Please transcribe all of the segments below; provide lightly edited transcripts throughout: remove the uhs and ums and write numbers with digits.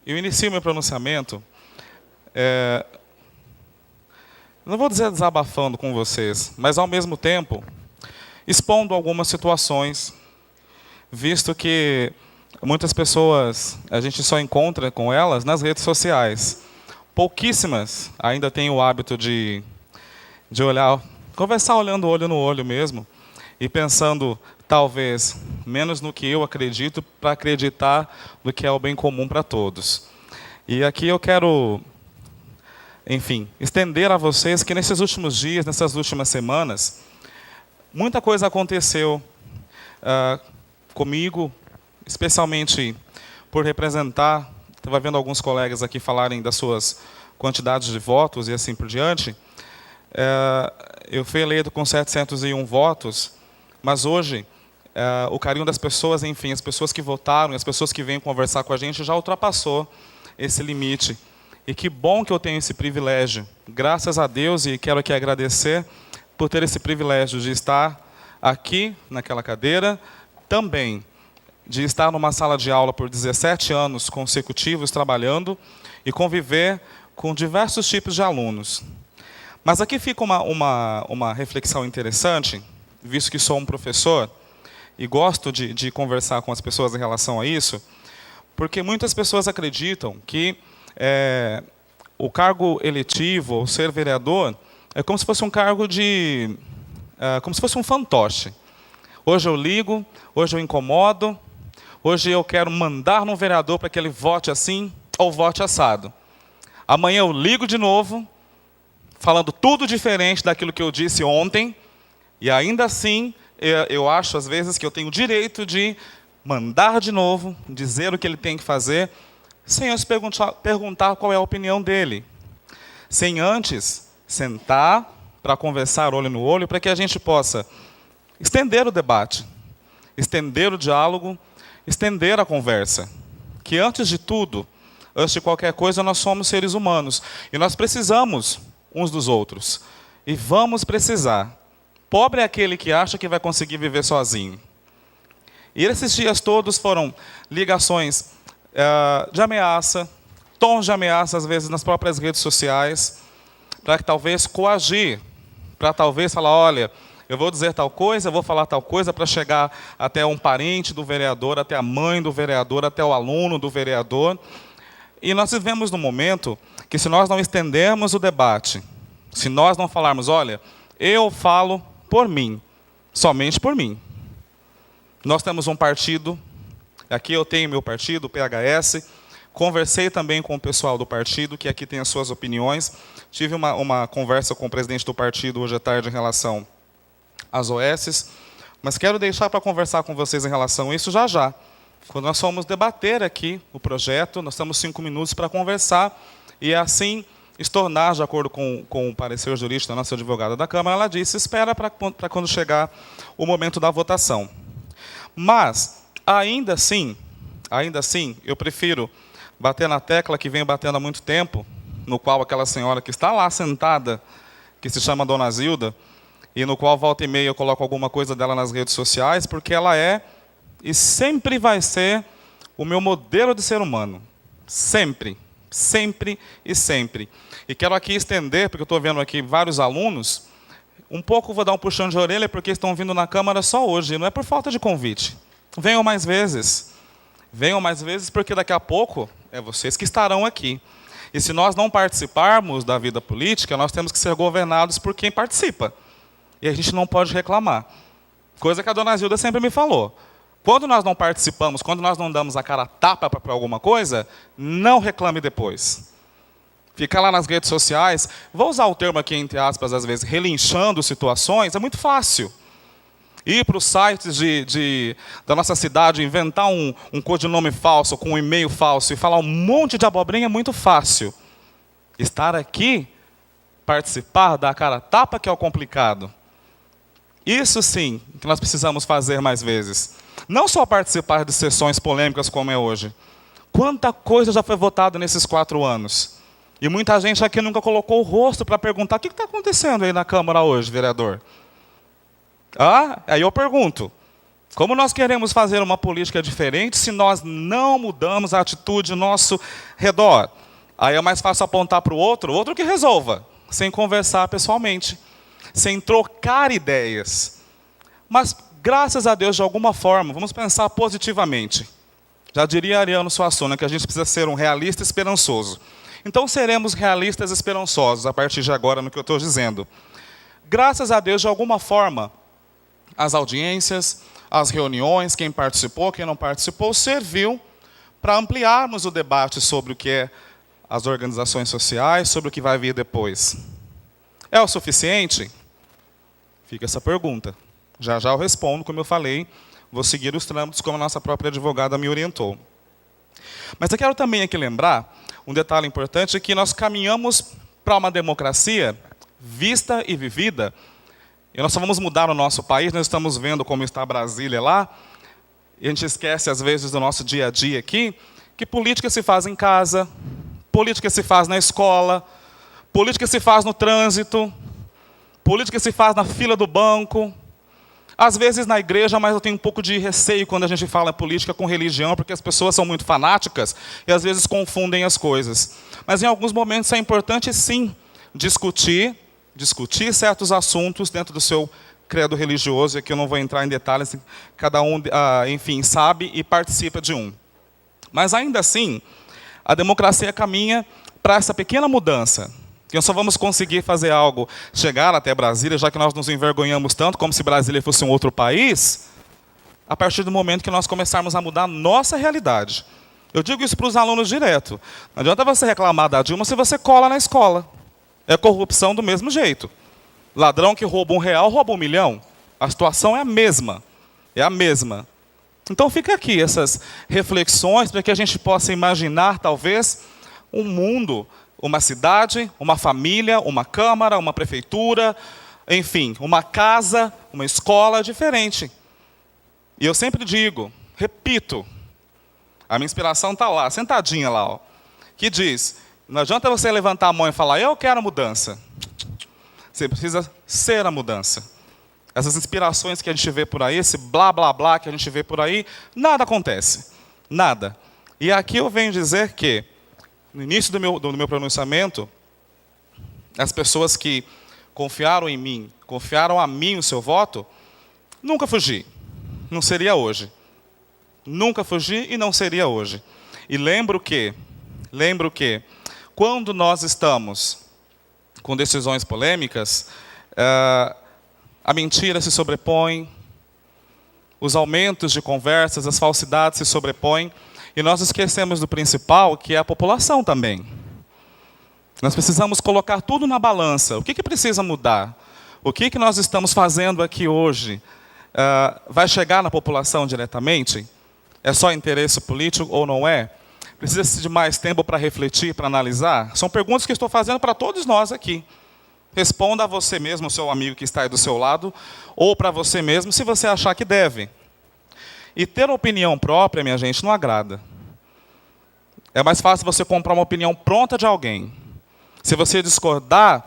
Eu inicio meu pronunciamento, não vou dizer desabafando com vocês, mas ao mesmo tempo expondo algumas situações, visto que muitas pessoas a gente só encontra com elas nas redes sociais. Pouquíssimas ainda têm o hábito de olhar, conversar olhando olho no olho mesmo, e pensando, talvez, menos no que eu acredito, para acreditar no que é o bem comum para todos. E aqui eu quero, enfim, estender a vocês que nesses últimos dias, nessas últimas semanas, muita coisa aconteceu comigo, especialmente por representar, estava vendo alguns colegas aqui falarem das suas quantidades de votos e assim por diante. Eu fui eleito com 701 votos, mas hoje o carinho das pessoas, enfim, as pessoas que votaram, as pessoas que vêm conversar com a gente já ultrapassou esse limite. E que bom que eu tenho esse privilégio, graças a Deus, e quero aqui agradecer por ter esse privilégio de estar aqui naquela cadeira, também de estar numa sala de aula por 17 anos consecutivos trabalhando e conviver com diversos tipos de alunos. Mas aqui fica uma reflexão interessante, visto que sou um professor e gosto de conversar com as pessoas em relação a isso, porque muitas pessoas acreditam que o cargo eletivo, ou ser vereador, é como se fosse um cargo como se fosse um fantoche. Hoje eu ligo, hoje eu incomodo, hoje eu quero mandar no vereador para que ele vote assim ou vote assado. Amanhã eu ligo de novo, falando tudo diferente daquilo que eu disse ontem, e ainda assim eu acho às vezes que eu tenho o direito de mandar de novo, dizer o que ele tem que fazer, sem eu perguntar qual é a opinião dele. Sem antes sentar para conversar olho no olho, para que a gente possa estender o debate, estender o diálogo, estender a conversa. Que antes de tudo, antes de qualquer coisa, nós somos seres humanos. E nós precisamos uns dos outros. E vamos precisar. Pobre é aquele que acha que vai conseguir viver sozinho. E esses dias todos foram ligações de ameaça, tons de ameaça, às vezes, nas próprias redes sociais, para que talvez coagir, para talvez falar, olha, eu vou dizer tal coisa, eu vou falar tal coisa para chegar até um parente do vereador, até a mãe do vereador, até o aluno do vereador. E nós vivemos num momento que, se nós não estendermos o debate, se nós não falarmos, olha, eu falo por mim, somente por mim. Nós temos um partido, aqui eu tenho meu partido, o PHS, conversei também com o pessoal do partido, que aqui tem as suas opiniões. Tive uma conversa com o presidente do partido hoje à tarde em relação às OSs, mas quero deixar para conversar com vocês em relação a isso já já. Quando nós formos debater aqui o projeto, nós temos 5 minutos para conversar e assim estornar, de acordo com o parecer jurídico da nossa advogada da Câmara, ela disse, espera para quando chegar o momento da votação. Mas, ainda assim, eu prefiro bater na tecla que venho batendo há muito tempo, no qual aquela senhora que está lá sentada, que se chama Dona Zilda, e no qual volta e meia eu coloco alguma coisa dela nas redes sociais, porque ela é e sempre vai ser o meu modelo de ser humano. Sempre, sempre e sempre. E quero aqui estender, porque eu estou vendo aqui vários alunos, um pouco vou dar um puxão de orelha, porque estão vindo na Câmara só hoje, não é por falta de convite. Venham mais vezes. Venham mais vezes, porque daqui a pouco é vocês que estarão aqui. E se nós não participarmos da vida política, nós temos que ser governados por quem participa. E a gente não pode reclamar. Coisa que a Dona Zilda sempre me falou. Quando nós não participamos, quando nós não damos a cara a tapa para alguma coisa, não reclame depois. Ficar lá nas redes sociais, vou usar o termo aqui, entre aspas, às vezes, relinchando situações, é muito fácil. Ir para os sites da nossa cidade, inventar um codinome falso, com um e-mail falso, e falar um monte de abobrinha é muito fácil. Estar aqui, participar, dar a cara a tapa, que é o complicado. Isso sim, que nós precisamos fazer mais vezes. Não só participar de sessões polêmicas como é hoje. Quanta coisa já foi votada nesses 4 anos. E muita gente aqui nunca colocou o rosto para perguntar, o que está acontecendo aí na Câmara hoje, vereador? Aí eu pergunto, Como nós queremos fazer uma política diferente se nós não mudamos a atitude ao nosso redor? Aí é mais fácil apontar para o outro que resolva, sem conversar pessoalmente, sem trocar ideias. Mas, graças a Deus, de alguma forma, vamos pensar positivamente. Já diria Ariano Suassuna que a gente precisa ser um realista esperançoso. Então, seremos realistas esperançosos a partir de agora no que eu estou dizendo. Graças a Deus, de alguma forma, as audiências, as reuniões, quem participou, quem não participou, serviu para ampliarmos o debate sobre o que é as organizações sociais, sobre o que vai vir depois. É o suficiente? Fica essa pergunta. Já já eu respondo, como eu falei, vou seguir os trâmites como a nossa própria advogada me orientou. Mas eu quero também aqui lembrar um detalhe importante, que nós caminhamos para uma democracia vista e vivida. E nós só vamos mudar o nosso país, nós estamos vendo como está Brasília lá, e a gente esquece às vezes do nosso dia a dia aqui, que política se faz em casa, política se faz na escola, política se faz no trânsito, política se faz na fila do banco, às vezes na igreja, mas eu tenho um pouco de receio quando a gente fala política com religião, porque as pessoas são muito fanáticas e às vezes confundem as coisas. Mas em alguns momentos é importante sim discutir certos assuntos dentro do seu credo religioso, e aqui eu não vou entrar em detalhes, cada um, enfim, sabe e participa de um. Mas ainda assim, a democracia caminha para essa pequena mudança, que nós só vamos conseguir fazer algo, chegar até Brasília, já que nós nos envergonhamos tanto, como se Brasília fosse um outro país, a partir do momento que nós começarmos a mudar a nossa realidade. Eu digo isso para os alunos direto. Não adianta você reclamar da Dilma se você cola na escola. É corrupção do mesmo jeito. Ladrão que rouba R$1, rouba 1 milhão. A situação é a mesma. É a mesma. Então fica aqui essas reflexões para que a gente possa imaginar, talvez, um mundo, uma cidade, uma família, uma câmara, uma prefeitura, enfim, uma casa, uma escola diferente. E eu sempre digo, repito, a minha inspiração está lá, sentadinha lá, ó, que diz: não adianta você levantar a mão e falar, eu quero mudança. Você precisa ser a mudança. Essas inspirações que a gente vê por aí, esse blá, blá, blá que a gente vê por aí, nada acontece. Nada. E aqui eu venho dizer que, no início do meu pronunciamento, as pessoas que confiaram em mim, confiaram a mim o seu voto, nunca fugi. Não seria hoje. Nunca fugi e não seria hoje. E lembro que, quando nós estamos com decisões polêmicas, a mentira se sobrepõe, os aumentos de conversas, as falsidades se sobrepõem, e nós esquecemos do principal, que é a população também. Nós precisamos colocar tudo na balança. O que precisa mudar? O que nós estamos fazendo aqui hoje? Vai chegar na população diretamente? É só interesse político ou não é? Precisa-se de mais tempo para refletir, para analisar? São perguntas que estou fazendo para todos nós aqui. Responda a você mesmo, o seu amigo que está aí do seu lado, ou para você mesmo, se você achar que deve. E ter opinião própria, minha gente, não agrada. É mais fácil você comprar uma opinião pronta de alguém. Se você discordar,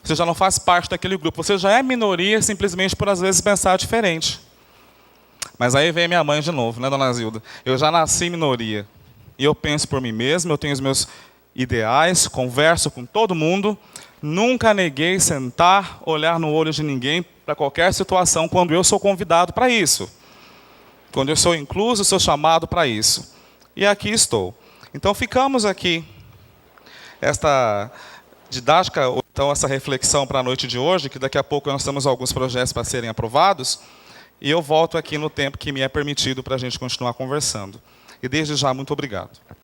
você já não faz parte daquele grupo. Você já é minoria simplesmente por, às vezes, pensar diferente. Mas aí vem minha mãe de novo, né, dona Zilda? Eu já nasci minoria. E eu penso por mim mesmo, eu tenho os meus ideais, converso com todo mundo, nunca neguei sentar, olhar no olho de ninguém para qualquer situação quando eu sou convidado para isso. Quando eu sou incluso, sou chamado para isso. E aqui estou. Então ficamos aqui, esta didática, ou então essa reflexão para a noite de hoje, que daqui a pouco nós temos alguns projetos para serem aprovados, e eu volto aqui no tempo que me é permitido para a gente continuar conversando. E desde já, muito obrigado.